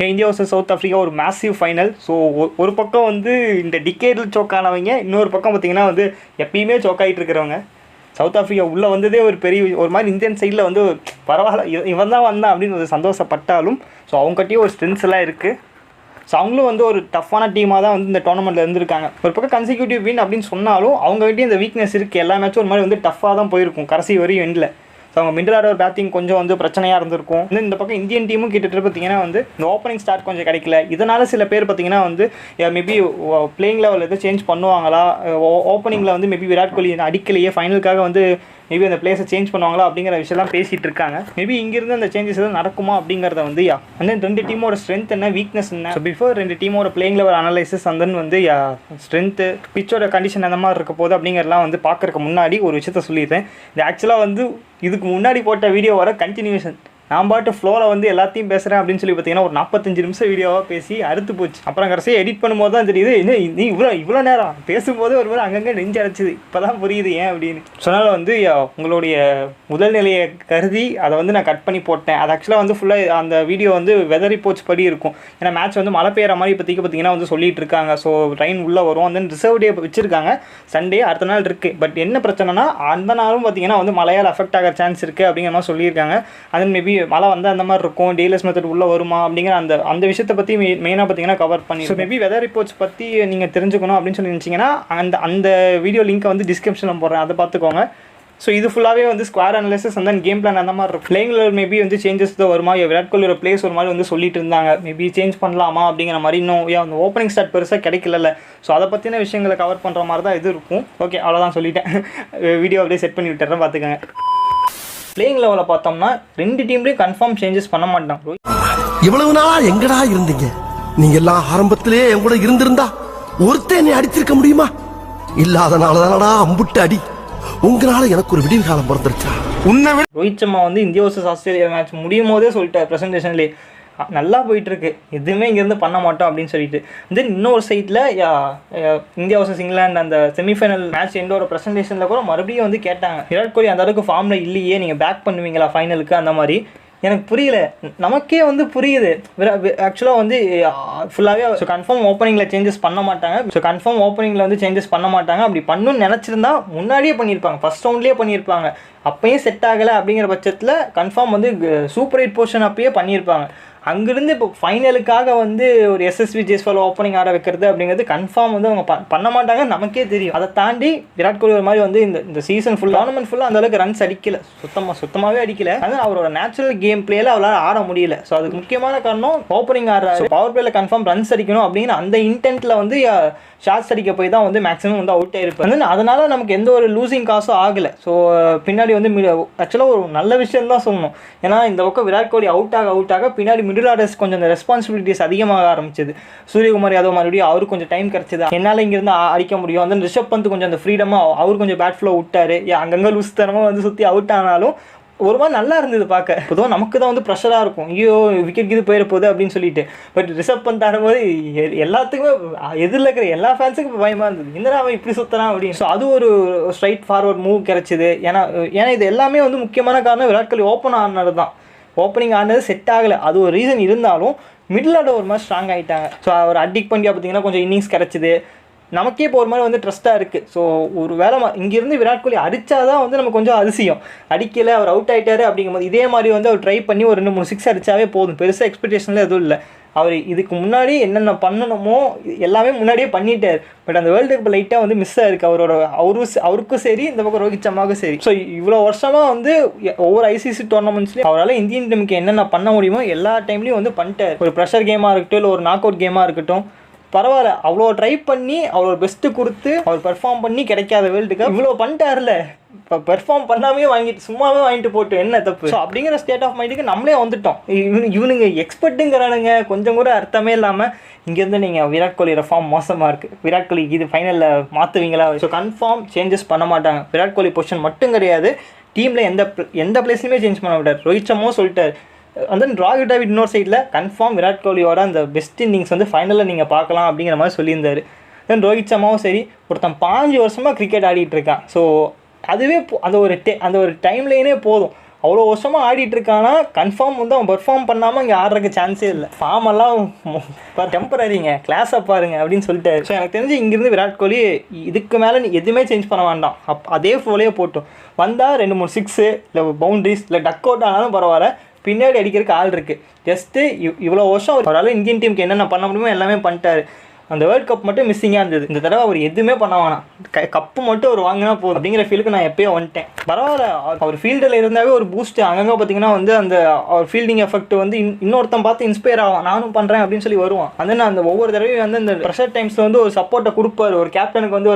India versus south Africa ஒரு massive final. So ஒரு பக்கம் வந்து இந்த டிக்கெட்டில் சோக் ஆனவங்க, இன்னொரு பக்கம் பார்த்திங்கன்னா வந்து எப்பயுமே சோக் ஆகிட்டு இருக்கிறவங்க. சவுத் ஆஃப்ரிக்கா உள்ளே வந்ததே ஒரு பெரிய ஒரு மாதிரி இந்தியன் சைடில் வந்து பரவாயில்ல இவன் தான் வந்தான் அப்படின்னு ஒரு சந்தோஷப்பட்டாலும் ஸோ அவங்ககிட்டயும் ஒரு ஸ்ட்ரென்த்ஸ் எல்லாம் இருக்குது. ஸோ அவங்களும் வந்து ஒரு டஃப்பான டீமாக தான் வந்து இந்த டோர்னமெண்ட்டில் இருந்திருக்காங்க. ஒரு பக்கம் கன்சிக்யூட்டிவ் வின் அப்படின்னு சொன்னாலும் அவங்ககிட்டயும் இந்த வீக்னஸ் இருக்குது. எல்லா மேட்சும் ஒரு மாதிரி வந்து டஃப்பாக தான் போயிருக்கும் கடைசி வரையும் எண்டில். ஸோ அவங்க மிடில் ஆர்டர் பேட்டிங் கொஞ்சம் வந்து பிரச்சனையாக இருந்திருக்கும். இந்த பக்கம் இந்தியன் டீமும் கிட்டத்தட்ட பார்த்திங்கன்னா வந்து இந்த ஓப்பனிங் ஸ்டார்ட் கொஞ்சம் கிடைக்கல. இதனால் சில பேர் பார்த்திங்கன்னா வந்து மேபி பிளேயிங் லெவலில் எதுவும் சேஞ்ச் பண்ணுவாங்களா, ஓப்பனிங்கில் வந்து மேபி விராட் கோலி அடிக்கலையே, ஃபைனலுக்காக வந்து மேபி அந்த பிளேஸை சேஞ்ச் பண்ணுவாங்களா அப்படிங்கிற விஷயம்லாம் பேசிகிட்டு இருக்காங்க. மேபி இங்கேருந்து அந்த சேஞ்சஸ் எதுவும் நடக்குமா அப்படிங்கிறத வந்து அந்த ரெண்டு டீமோட ஸ்ட்ரென்த் என்ன, வீக்னஸ் என்ன, ஸோ பிஃபோர் ரெண்டு டீமோட playing eleven analysis and then வந்து ஸ்ட்ரென்த்து பிச்சோட கண்டிஷன் அந்த மாதிரி இருக்க போது அப்படிங்கிறலாம் வந்து பார்க்குறதுக்கு முன்னாடி ஒரு விஷயத்த சொல்லிடுறேன். இது ஆக்சுவலாக வந்து இதுக்கு முன்னாடி போட்ட வீடியோவோட கண்டினியூஷன். நான் பாட்டு ஃப்ளோவில் வந்து எல்லாத்தையும் பேசுகிறேன் அப்படின்னு சொல்லி பார்த்தீங்கன்னா ஒரு 45 நிமிஷம் வீடியோவாக பேசி அறுத்து போச்சு. அப்புறம் கடைசியாக எடிட் பண்ணும்போது தான் தெரியுது, நீ இவ்வளோ நேரம் பேசும்போது ஒரு மாதிரி அங்கங்கே நெஞ்சு அடைச்சிது, இப்போ தான் புரியுது ஏன் அப்படின்னு. சொன்னால வந்து உங்களுடைய முதல் நிலையை கருதி அதை வந்து நான் கட் பண்ணி போட்டேன். அது ஆக்சுவலாக வந்து ஃபுல்லாக அந்த வீடியோ வந்து வெதர் ரிப்போர்ட்ஸ் படி இருக்கும். ஏன்னா மேட்ச் வந்து மழை பெய்கிற மாதிரி பார்த்தீங்கன்னா வந்து சொல்லிட்டு இருக்காங்க. ஸோ ட்ரெயின் உள்ளே வரும். அந்த ரிசர்வ் டே வச்சுருக்காங்க, சண்டே அடுத்த நாள் இருக்குது. பட் என்ன பிரச்சனைனா அந்த நாளும் பார்த்தீங்கன்னா வந்து மழையால் அஃபெக்ட் ஆகிற சான்ஸ் இருக்குது அப்படிங்கிற மாதிரி சொல்லியிருக்காங்க. அதன் மேபி மழை வந்து அந்த மாதிரி இருக்கும், டேலஸ் மெத்தட் உள்ளே வருமா அப்படிங்கிற அந்த விஷயத்தை பற்றி மெயினாக பார்த்தீங்கன்னா கவர் பண்ணி. ஸோ மேபி வெதர் ரிப்போர்ட்ஸ் பற்றி நீங்கள் தெரிஞ்சுக்கணும் அப்படின்னு சொல்லி நினச்சிங்கன்னா அந்த வீடியோ லிங்க்கை வந்து டிஸ்கிரிப்ஷனில் போடுறேன், அதை பார்த்துக்கோங்க. ஸோ இது ஃபுல்லாகவே வந்து ஸ்குவாட் அனலிசிஸ் அந்த கேம் பிளான் அந்த மாதிரி இருக்கும். பிளேயிங் லெவல் மேபி வந்து சேஞ்சஸ் தான் வருமா, விராட் கோலியோட பிளேஸ் ஒரு மாதிரி வந்து சொல்லிட்டு இருந்தாங்க, மேபி சேஞ்ச் பண்ணலாமா அப்படிங்கிற மாதிரி. இன்னும் அந்த ஓப்பனிங் ஸ்டார்ட் பெருசாக கிடைக்கல. ஸோ அதை பற்றின விஷயங்களை கவர் பண்ணுற மாதிரி தான் இது இருக்கும். ஓகே, அவ்வளோதான் சொல்லிட்டேன். வீடியோ அப்படியே செட் பண்ணி விட்டுறேன், பார்த்துக்கங்க. பிளேயிங் லெவலில் பார்த்தோம்னா ரெண்டு டீம்லேயும் கன்ஃபார்ம் சேஞ்சஸ் பண்ண மாட்டாங்க. இவ்வளவு நாளா எங்கடா இருந்தீங்க நீங்க எல்லாம்? ஆரம்பத்திலே என் கூட இருந்திருந்தா ஒருத்தன் என்னை அடிச்சிருக்க முடியுமா? இல்லாதனால தானடா அம்புட்டு அடி. உங்களால எனக்கு ஒரு விடிவு காலம் பிறந்துருச்சா? உன்னை ரோஹித் சர்மா வந்து இந்தியா வர்சஸ் ஆஸ்திரேலியா மேட்ச் முடியும் போதே சொல்லிட்டார் ப்ரெசன்டேஷன்லேயே, நல்லா போயிட்டுருக்கு, எதுவுமே இங்கேருந்து பண்ண மாட்டோம் அப்படின்னு சொல்லிட்டு. தென் இன்னொரு சைட்டில் இந்தியா வர்சஸ் இங்கிலாந்து அந்த செமிஃபைனல் மேட்ச் எண்டோட ப்ரெசன்டேஷனில் கூட மறுபடியும் வந்து கேட்டாங்க, விராட் கோலி அந்த அளவுக்கு ஃபார்மில் இல்லையே, நீங்கள் பேக் பண்ணுவீங்களா ஃபைனலுக்கு அந்த மாதிரி. எனக்கு புரியல, நமக்கே வந்து புரியுது. ஆக்சுவலாக வந்து ஃபுல்லாகவே ஸோ கன்ஃபார்ம் ஓப்பனிங்கில் சேஞ்சஸ் பண்ண மாட்டாங்க. ஸோ கன்ஃபார்ம் ஓப்பனிங்கில் வந்து சேஞ்சஸ் பண்ண மாட்டாங்க. அப்படி பண்ணணும்னு நினச்சிருந்தா முன்னாடியே பண்ணியிருப்பாங்க, ஃபஸ்ட் ரவுண்ட்லேயே பண்ணியிருப்பாங்க. அப்போயும் செட் ஆகலை அப்படிங்கிற பட்சத்தில் கன்ஃபார்ம் வந்து சூப்பர் 8 போர்ஷன் அப்பயே பண்ணியிருப்பாங்க. அங்கேருந்து இப்போ ஃபைனலுக்காக வந்து ஒரு எஸ்எஸ்வி ஜெய்ஸ்வால் ஓப்பனிங் ஆட வைக்கிறது அப்படிங்கிறது கன்ஃபார்ம் வந்து அவங்க பண்ண மாட்டாங்க, நமக்கே தெரியும். அதை தாண்டி விராட் கோலி ஒரு மாதிரி வந்து இந்த சீசன் டோர்னமெண்ட் ஃபுல்லாக அந்தளவுக்கு ரன்ஸ் அடிக்கலை, சுத்தமாகவே அடிக்கலை. அதனால் அவரோட நேச்சுரல் கேம் பிளேயில் அவரால் ஆட முடியல. ஸோ அதுக்கு முக்கியமான காரணம் ஓப்பனிங் ஆடுறாரு. பவர் பிளேயில் கன்ஃபார்ம் ரன்ஸ் அடிக்கணும் அப்படிங்கிற அந்த இன்டென்ட்டில் வந்து ஷார்ட்ஸ் அடிக்க போய் தான் வந்து மேக்ஸிமம் வந்து அவுட் ஆயிருப்பாங்க. அதனால நமக்கு எந்த ஒரு லூசிங் காசும் ஆகலை. ஸோ பின்னாடி வந்து ஆக்சுவலாக ஒரு நல்ல விஷயம் தான் சொல்லணும். ஏன்னா இந்த பக்கம் விராட் கோலி அவுட் ஆக பின்னாடி மிடில் ஆர்டர்ஸ் கொஞ்சம் அந்த ரெஸ்பான்சிபிலிட்டிஸ் அதிகமாக ஆரம்பிச்சது. சூரியகுமார் யாதவ் மறுபடியும் அவருக்கு கொஞ்சம் டைம் கிடச்சிது, என்னால் இங்கேருந்து அடிக்க முடியும். அந்த ரிஷப் பந்த் கொஞ்சம் அந்த ஃப்ரீடமாக அவர் கொஞ்சம் பேட் ஃப்ளோ விட்டார், அங்கங்கே லூஸ் தரமாக வந்து சுற்றி அவுட் ஆனாலும் ஒரு மாதிரி நல்லா இருந்தது பார்க்க. பொதுவாக நமக்கு தான் வந்து ப்ரெஷராக இருக்கும், ஐயோ விக்கெட் இது போயிட போகுது அப்படின்னு சொல்லிட்டு. பட் ரிஷப் பந்த் ஆடும்போது எல்லாத்துக்குமே எதிரில் இருக்கிற எல்லா ஃபேன்ஸுக்கும் பயமாக இருந்தது, என்னடா அவன் இப்படி சுற்றுறான் அப்படின்னு. ஸோ அது ஒரு ஸ்ட்ரைட் ஃபார்வர்ட் மூவ் கிடச்சிது. ஏன்னா இது எல்லாமே வந்து முக்கியமான காரணம் விராட் கோலி ஓப்பன் ஆடினது தான். ஓப்பனிங் ஆடினது செட் ஆகலை, அது ஒரு ரீசன். இருந்தாலும் மிடில் ஆர்டர் ஒரு மாதிரி ஸ்ட்ராங் ஆகிட்டாங்க. ஸோ அவர் அடிக் பண்ணியா பார்த்தீங்கன்னா கொஞ்சம் இன்னிங்ஸ் கிடச்சிது, நமக்கே இப்போ ஒரு மாதிரி வந்து ட்ரஸ்ட்டாக இருக்குது. ஸோ ஒரு வேலை இங்கேருந்து விராட் கோலி அடித்தாதான் வந்து நமக்கு கொஞ்சம் அதிசயம். அடிக்கலை, அவர் அவுட் ஆகிட்டாரு அப்படிங்கும்போது இதே மாதிரி வந்து அவர் ட்ரை பண்ணி ஒரு 2-3 6 அடித்தாவே போதும், பெருசாக எக்ஸ்பெக்டேஷனில் எதுவும் இல்லை. அவர் இதுக்கு முன்னாடி என்னென்ன பண்ணணுமோ எல்லாமே முன்னாடியே பண்ணிட்டார். பட் அந்த வேர்ல்டு கப் லைட்டாக வந்து மிஸ் ஆகிருக்கு அவருக்கும் சரி, இந்த பக்கம் ரோஹித் சர்மாவுக்கும் சரி. ஸோ இவ்வளோ வருஷமாக வந்து ஒவ்வொரு ஐசிசி டோர்னமெண்ட்ஸ்லையும் அவரால் இந்தியன் டீமுக்கு என்னென்ன பண்ண முடியுமோ எல்லா டைம்லையும் வந்து பண்ணிட்டார். ஒரு ப்ரெஷர் கேமாக இருக்கட்டும், இல்லை ஒரு நாக் அவுட் கேமாக இருக்கட்டும், பரவாயில்ல, அவ்வளோ ட்ரை பண்ணி அவ்வளோ பெஸ்ட்டு கொடுத்து அவர் பெர்ஃபார்ம் பண்ணி கிடைக்காத வேர்ல்டு கப் இவ்வளோ பண்ணிட்டார்ல. இப்போ பெர்ஃபார்ம் பண்ணாமே சும்மாவே வாங்கிட்டு போட்டு என்ன தப்பு. ஸோ அப்படிங்கிற ஸ்டேட் ஆஃப் மைண்டுக்கு நம்மளே வந்துட்டோம். இவனுங்க எக்ஸ்பர்ட்டுங்கிறானுங்க, கொஞ்சம் கூட அர்த்தமே இல்லாமல். இங்கேருந்து நீங்கள் விராட் கோலியோட ஃபார்ம் மோசமாக இருக்குது, விராட் கோலி இது ஃபைனலில் மாற்றுவீங்களா? ஸோ கன்ஃபார்ம் சேஞ்சஸ் பண்ண மாட்டாங்க. விராட் கோலி பொசிஷன் மட்டும் கிடையாது, டீமில் எந்த பிளேஸ்லையுமே சேஞ்ச் பண்ண விட்டார். ரோஹித் சர்மாவும் சொல்லிட்டார். அந்த ராகுல் டிராவிட் இன்னொரு சைடில் கன்ஃபார்ம் விராட் கோலியோட அந்த பெஸ்ட் இன்னிங்ஸ் வந்து ஃபைனலில் நீங்கள் பார்க்கலாம் அப்படிங்கிற மாதிரி சொல்லியிருந்தார். தென் ரோஹித் சர்மாவும் சரி, ஒருத்தன் 5 வருஷமாக கிரிக்கெட் ஆடிட்டு இருக்கான். ஸோ அதுவே அந்த ஒரு டைம் லைனே போதும். அவ்வளோ வருஷமாக ஆடிட்டு இருக்கானா கன்ஃபார்ம் வந்து அவன் பெர்ஃபார்ம் பண்ணாமல் இங்கே ஆடுறதுக்கு சான்ஸே இல்லை. ஃபார்மெல்லாம் டெம்பரரிங்க, கிளாஸை பாருங்க அப்படின்னு சொல்லிட்டு. ஸோ எனக்கு தெரிஞ்சு இங்கேருந்து விராட் கோலி இதுக்கு மேலே நீ எதுவுமே சேஞ்ச் பண்ண வேண்டாம். அதே ஃப்ளோலேயே போட்டோம். வந்தால் 2-3 சிக்ஸு இல்லை பவுண்ட்ரிஸ் இல்லை டக் அவுட் ஆனாலும் பரவாயில்ல, பின்னாடி அடிக்கிறதுக்கு ஆள் இருக்குது. ஜஸ்ட்டு இவ்வளோ வருஷம் அவரால் இந்தியன் டீமுக்கு என்னென்ன பண்ண முடியுமோ எல்லாமே பண்ணிட்டாரு. அந்த வேர்ல்ட் கப் மட்டும் மிஸ்ஸிங்காக இருந்தது. இந்த தடவை அவர் எதுவுமே பண்ண வேணாம், கப்பு மட்டும் அவர் வாங்கினா போதும் அப்படிங்கிற ஃபீலுக்கு நான் எப்போயோ வந்துட்டேன். பரவாயில்ல, அவர் ஃபீல்டில் இருந்தாவே ஒரு பூஸ்ட். அங்கங்கே பார்த்தீங்கன்னா வந்து அந்த அவர் ஃபீல்டிங் எஃபெக்ட் வந்து இன்னொருத்தன் பார்த்து இன்ஸ்பயர் ஆகும், நானும் பண்ணுறேன் அப்படின்னு சொல்லி வருவான். அந்த ஒவ்வொரு தடவையும் வந்து அந்த ப்ரெஷர் டைம்ஸில் வந்து ஒரு சப்போர்ட்டை கொடுப்பார். ஒரு கேப்டனுக்கு வந்து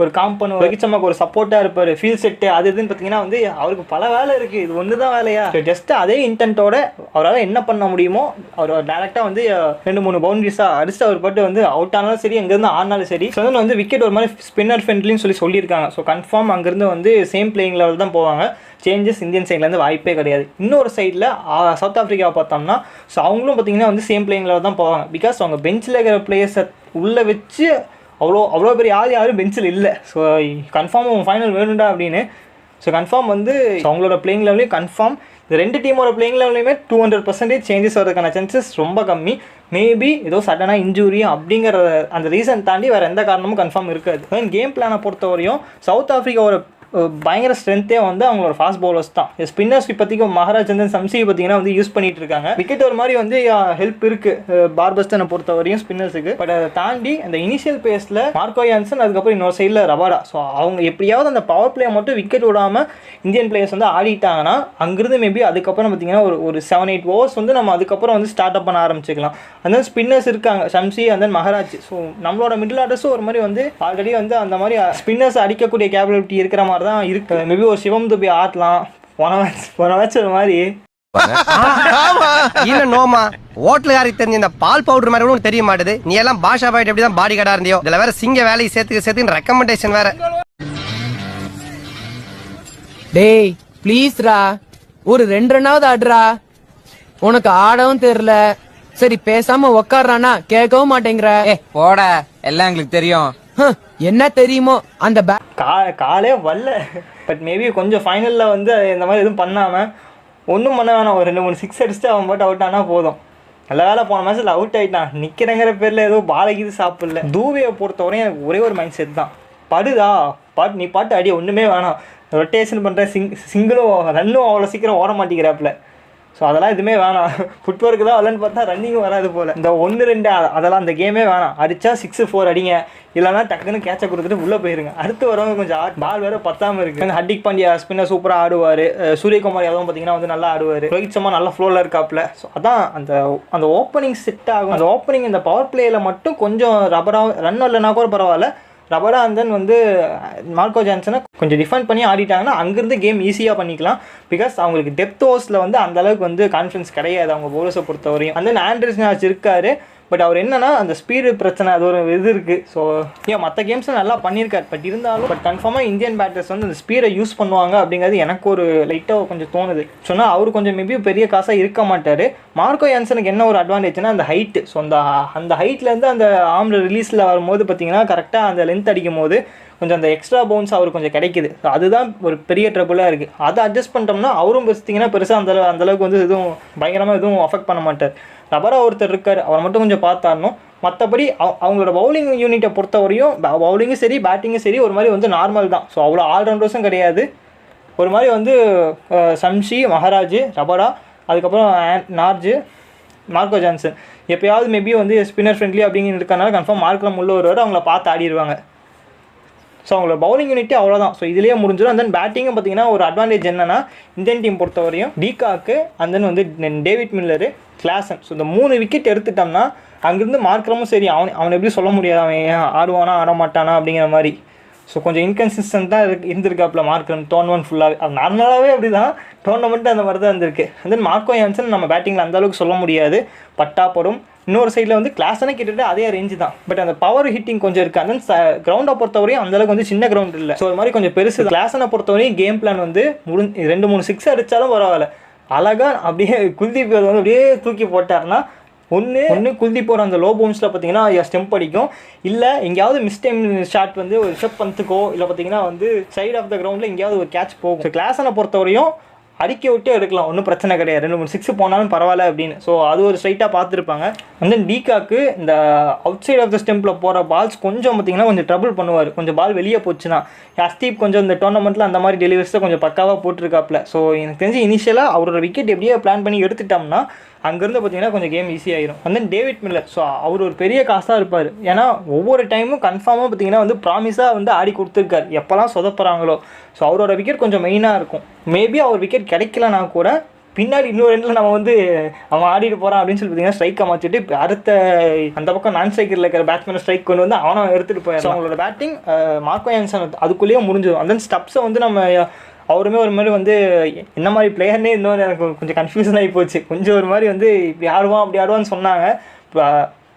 ஒரு காம்பன் வகிச்சமாக்கு ஒரு சப்போர்ட்டாக இருப்பார். ஃபீல் செட்டு அது இதுன்னு பார்த்தீங்கன்னா வந்து அவருக்கு பல வேலை இருக்குது, இது ஒன்று தான் வேலையா? ஜஸ்ட் அதே இன்டென்ட்டோட அவரால் என்ன பண்ண முடியுமோ அவர் டேரெக்டாக வந்து 2-3 பவுண்டரிஸாக அடிச்சு அவர் பட்டு வந்து அவுட் ஆனாலும் சரி, அங்கேருந்து ஆனாலும் சரி. ஸோ வந்து விக்கெட் ஒரு மாதிரி ஸ்பின்னர் ஃப்ரெண்ட்லின்னு சொல்லியிருக்காங்க. ஸோ கன்ஃபார்ம் அங்கேருந்து வந்து சேம் பிளேயிங் லெவல் தான் போவாங்க. சேஞ்சஸ் இந்தியன் சைட்லேருந்து வாய்ப்பே கிடையாது. இன்னொரு சைடில் சவுத் ஆஃப்ரிக்காவை பார்த்தோம்னா ஸோ அவங்களும் பார்த்தீங்கன்னா வந்து சேம் பிளேயிங் லெவல் தான் போவாங்க. பிகாஸ் அவங்க பெஞ்சில் இருக்கிற பிளேயர்ஸை உள்ளே வச்சு அவ்வளோ பெரிய யாரும் பெஞ்சில் இல்லை. ஸோ கன்ஃபார்ம் அவங்க ஃபைனல் வேணுண்டா அப்படின்னு. ஸோ கன்ஃபார்ம் வந்து அவங்களோட பிளேயிங் லெவலையும் கன்ஃபார்ம் இந்த 2 டீமோட பிளேயிங் லெவலையுமே 200% சேஞ்சஸ் வரதுக்கான சான்சஸ் ரொம்ப கம்மி. மேபி ஏதோ சடனாக இன்ஜூரி அப்படிங்கிற அந்த ரீசன் தாண்டி வேறு எந்த காரணமும் கன்ஃபார்ம் இருக்காது. கேம் பிளானை பொறுத்தவரையும் சவுத் ஆஃப்ரிக்காவோட பயங்கர ஸ்ட்ரென்த்தே வந்து அவங்களோட ஃபாஸ்ட் பவுலர்ஸ் தான். ஸ்பின்னர்ஸ் இப்போதைக்கு மகாராஜ் வந்து சம்சி பார்த்தீங்கன்னா வந்து யூஸ் பண்ணிட்டு இருக்காங்க. விக்கெட் ஒரு மாதிரி வந்து ஹெல்ப் இருக்குது பார்பஸ்டனை பொறுத்தவரையும் ஸ்பின்னர்ஸுக்கு. பட் அதை தாண்டி அந்த இனிஷியல் பேஸில் மார்க்கோ யான்சன், அதுக்கப்புறம் இன்னொரு சைடில் ரபாடா. ஸோ அவங்க எப்படியாவது அந்த பவர் பிளே மட்டும் விக்கெட் விடாமல் இந்தியன் பிளேயர்ஸ் வந்து ஆடிட்டாங்கன்னா அங்கிருந்து மேபி அதுக்கப்புறம் பார்த்தீங்கன்னா ஒரு 7-8 ஓவர்ஸ் வந்து நம்ம அதுக்கப்புறம் வந்து ஸ்டார்ட் அப் பண்ண ஆரம்பிச்சிக்கலாம். அந்த ஸ்பின்னர்ஸ் இருக்காங்க, Shamsi and then Maharaj. So நம்மளோட மிடில் ஆர்டர்ஸும் ஒரு மாதிரி வந்து ஆல்ரெடி வந்து அந்த மாதிரி ஸ்பின்னர்ஸ் அடிக்கக்கூடிய கேப்பபிலிட்டி இருக்கிற மாதிரி தான் இருக்கு. மேபி ஒரு சிவம் துபி ஆட்டலாம். போன மேட்ச் ஒரு மாதிரி இல்ல நோமா ஹோட்டலுக்காரருக்கு தெரிஞ்ச இந்த பால் பவுடர் மாதிரி கூட தெரிய மாட்டேது. நீ எல்லாம் பாஷா பாயிட்டு எப்படிதான் பாடி கார்டா இருந்தியோ, இதுல வேற சிங்க வேலையை சேர்த்து ரெக்கமெண்டேஷன் வேற. டேய் ப்ளீஸ் ரா, ஒரு 2 ரன்னாவது ஆடுறா. உனக்கு ஆடவும் தெரியல, சரி பேசாம உக்காடுறானா கேட்கவும் மாட்டேங்கிற. போட, எல்லாம் எங்களுக்கு தெரியும். என்ன தெரியுமோ அந்த காலே வரல. பட் மேபி கொஞ்சம் ஃபைனலில் வந்து இந்த மாதிரி எதுவும் பண்ணாமல் ஒன்றும் பண்ண வேணாம், ஒரு 2-3 சிக்ஸ் அடிச்சுட்டு அவன் பாட்டு அவுட் ஆனால் போதும். நல்ல வேலை போன மேட்ச்சில் அவுட் ஆகிட்டான். நிற்கிறங்கிற பேரில் ஏதோ பாலகிது சாப்பிடல. தூவியை பொறுத்தவரையும் எனக்கு ஒரே ஒரு மைண்ட் செட் தான், படுதா நீ பாட்டு அடி, ஒன்றுமே வேணாம். ரொட்டேஷன் பண்ணுற சிங்கிளும் ரன்னும் அவ்வளோ சீக்கிரம் ஓட மாட்டேங்கிறாப்புல. ஸோ அதெல்லாம் எதுவுமே வேணாம். ஃபுட்வொர்க்கு தான் வரலன்னு பார்த்தா ரன்னிங்கும் வராது போல். இந்த 1-2 அதெல்லாம் அந்த கேமே வேணாம். அடித்தா 6-4 அடிங்க, இல்லைனா டக்குன்னு கேட்சை கொடுத்துட்டு உள்ளே போயிருங்க. அடுத்து வரவங்க கொஞ்சம் பால் வேறு பத்தாமல் இருக்குது. ஹர்திக் பாண்டியா ஸ்பின்னர் சூப்பராக ஆடுவார். சூரியகுமார் யாதவும் பார்த்தீங்கன்னா வந்து நல்லா ஆடுவார். ரோஹித் சர்மா நல்லா ஃப்ளோவில் இருக்காப்புல. ஸோ அதான் அந்த ஓப்பனிங் செட் ஆகும். அந்த ஓப்பனிங் இந்த பவர் பிளேயில் மட்டும் கொஞ்சம் ரன் இல்லைனா கூட பரவாயில்ல, ரபாடா அண்ட் தென் வந்து மார்க்கோ ஜான்சனை கொஞ்சம் டிஃபெண்ட் பண்ணி ஆடிட்டாங்கன்னா அங்கேருந்து கேம் ஈஸியாக பண்ணிக்கலாம். பிகாஸ் அவங்களுக்கு டெப்த் ஓவர்ஸில் வந்து அந்தளவுக்கு வந்து கான்ஃபிடன்ஸ் கிடையாது அவங்க பவுலர்ஸை பொறுத்தவரையும். அண்ட் தென் ஆண்ட்ரஸ் இருக்கார். பட் அவர் என்னன்னா அந்த ஸ்பீடு பிரச்சனை அது ஒரு இது இருக்குது. ஸோ மற்ற கேம்ஸில் நல்லா பண்ணியிருக்காரு. பட் இருந்தாலும் கன்ஃபார்மாக இந்தியன் பேட்டர்ஸ் வந்து அந்த ஸ்பீடை யூஸ் பண்ணுவாங்க அப்படிங்கிறது எனக்கு ஒரு லைட்டாக கொஞ்சம் தோணுது. சொன்னால் அவர் கொஞ்சம் மேபி பெரிய காசாக இருக்க மாட்டார். மார்க்கோ யான்சனுக்கு என்ன ஒரு அட்வான்டேஜ்னா அந்த ஹைட்டு. ஸோ அந்த ஹைட்லேருந்து அந்த ஆர்மில் ரிலீஸில் வரும்போது பார்த்தீங்கன்னா கரெக்டாக அந்த லென்த் அடிக்கும் போது கொஞ்சம் அந்த எக்ஸ்ட்ரா பவுன்ஸ் அவருக்கு கொஞ்சம் கிடைக்குது. ஸோ அதுதான் ஒரு பெரிய ட்ரபுளாக இருக்குது. அதை அட்ஜஸ்ட் பண்ணிட்டோம்னா அவரும் பார்த்தீங்கன்னா பெருசாக அந்தளவுக்கு வந்து எதுவும் பயங்கரமாக எதுவும் அஃபெக்ட் பண்ண மாட்டார். ரபரா ஒருத்தர் இருக்கார், அவரை மட்டும் கொஞ்சம் பார்த்தாரணும். மற்றபடி அவங்களோட பவுலிங் யூனிட்டை பொறுத்தவரையும் பவுலிங்கும் சரி பேட்டிங்கும் சரி ஒரு மாதிரி வந்து நார்மல் தான். ஸோ அவ்வளோ ஆல்ரவுண்டர்ஸும் கிடையாது. ஒரு மாதிரி வந்து சம்ஷி, மகாராஜ், ரபரா, அதுக்கப்புறம் நார்ஜு, மார்க்கோ ஜான்சன் எப்போயாவது மேபி வந்து ஸ்பின்னர் ஃப்ரெண்ட்லி அப்படிங்கிற இருக்கனால கன்ஃபார்ம் மார்க்கில் உள்ள வருவார், அவங்கள பார்த்து ஆடிடுவாங்க. ஸோ அவங்களோட பவுலிங் யூனிட்டே அவ்வளோதான். ஸோ இதுலேயே முடிஞ்சிடும். அண்ட் தென் பேட்டிங்கும் பார்த்தீங்கன்னா ஒரு அட்வான்டேஜ் என்னன்னா இந்தியன் டீம் பொறுத்தவரையும் டிகாக்கு அண்ட் தென் வந்து டேவிட் மில்லரு, கிளாசன். ஸோ இந்த 3 விக்கெட் எடுத்துட்டோம்னா அங்கேருந்து மார்க்கரமும் சரி அவன் எப்படி சொல்ல முடியாது அவன் ஆடுவானா ஆட மாட்டானா அப்படிங்கிற மாதிரி. ஸோ கொஞ்சம் இன்கன்சிஸ்டன்ட்டாக இருந்திருக்காப்புல மார்க்கரம் டோர்னமெண்ட் ஃபுல்லாகவே. அது நார்மலாகவே அப்படி தான், டோர்னமெண்ட்டு அந்த மாதிரி தான் இருந்திருக்கு. அண்ட் தென் மார்க்கோ யான்சன் நம்ம பேட்டிங்கில் அந்தளவுக்கு சொல்ல முடியாது, பட்டாப்படும். இன்னொரு சைடில் வந்து கிளாஸனே கிட்டத்தட்ட அதே ரேஞ்சு தான். பட் அந்த பவர் ஹிட்டிங் கொஞ்சம் இருக்குது. அந்த கிரவுண்டை பொறுத்தவரையும் அந்தளவுக்கு வந்து சின்ன கிரவுண்ட் இல்லை. ஸோ ஒரு மாதிரி கொஞ்சம் பெருசு. கிளாஸனை பொறுத்தவரையும் கேம் பிளான் வந்து 2-3 சிக்ஸ் அடித்தாலும் பரவாயில்ல, அழகாக அப்படியே குல்தீப் வந்து அப்படியே தூக்கி போட்டார்னா ஒன்று குல்தீப் போகிற அந்த லோ பவுன்ஸில் பார்த்தீங்கன்னா ஸ்டெம்ப் அடிக்கும். இல்லை எங்கேயாவது மிஸ்டைம் ஷாட் வந்து ஒரு ரிஷப் பந்துக்கோ இல்லை பார்த்தீங்கன்னா வந்து சைட் ஆஃப் த கிரவுண்டில் எங்கேயாவது ஒரு கேட்ச் போகும். ஸோ கிளாஸனை பொறுத்தவரையும் அடிக்க விட்டு எடுக்கலாம், ஒன்றும் பிரச்சனை கிடையாது, 2-3 6 போனாலும் பரவாயில்ல அப்படின்னு. ஸோ அது ஒரு ஸ்ட்ரைட்டாக பார்த்துருப்பாங்க. வந்து டீகாக்கு இந்த அவுட் சைட் ஆஃப் த ஸ்டெம்பில் போகிற பால்ஸ் கொஞ்சம் பார்த்தீங்கன்னா கொஞ்சம் ட்ரபிள் பண்ணுவார். கொஞ்சம் பால் வெளியே போச்சுன்னா ஹர்ஷ்தீப் கொஞ்சம் இந்த டோர்னமெண்ட்டில் அந்த மாதிரி டெலிவரிஸை கொஞ்சம் பக்காவாக போட்டிருக்காப்புல. ஸோ எனக்கு தெரிஞ்சு இனிஷியலாக அவரோட விக்கெட் எப்படியே பிளான் பண்ணி எடுத்துட்டோம்னா அங்கேருந்து பார்த்தீங்கன்னா கொஞ்சம் கேம் ஈஸியாகிடும். வந்து டேவிட் மில்லர், ஸோ அவர் ஒரு பெரிய காசாக இருப்பார். ஏன்னா ஒவ்வொரு டைமும் கன்ஃபார்மாக பார்த்தீங்கன்னா வந்து ப்ராமிஸாக வந்து ஆடி கொடுத்துருக்காரு எப்போல்லாம் சொதப்புறாங்களோ. ஸோ அவரோட விக்கெட் கொஞ்சம் மெயினாக இருக்கும். மேபி அவர் விக்கெட் கிடைக்கலனா கூட பின்னாடி இன்னொரு எண்டில் நம்ம வந்து அவன் ஆடிட்டு போகிறான் அப்படின்னு சொல்லி பார்த்தீங்கன்னா ஸ்ட்ரைக்கை மாற்றிட்டு அடுத்த அந்த பக்கம் நான் ஸ்ட்ரைக்கரில் இருக்கிற பேட்ஸ்மேனை ஸ்ட்ரைக் கொண்டு வந்து அவனை எடுத்துகிட்டு போயிடும். அவங்களோட பேட்டிங் மார்க்கோ யான்சன் அதுக்குள்ளேயே முடிஞ்சிடும். அந்த ஸ்டப்ஸை வந்து நம்ம அவருமே ஒரு மாதிரி வந்து என்ன மாதிரி பிளேயர்னே இன்னொரு எனக்கு கொஞ்சம் கன்ஃபியூஷன் ஆகி போச்சு. கொஞ்சம் ஒரு மாதிரி வந்து இப்படி ஆடுவான் அப்படி ஆடுவான்னு சொன்னாங்க.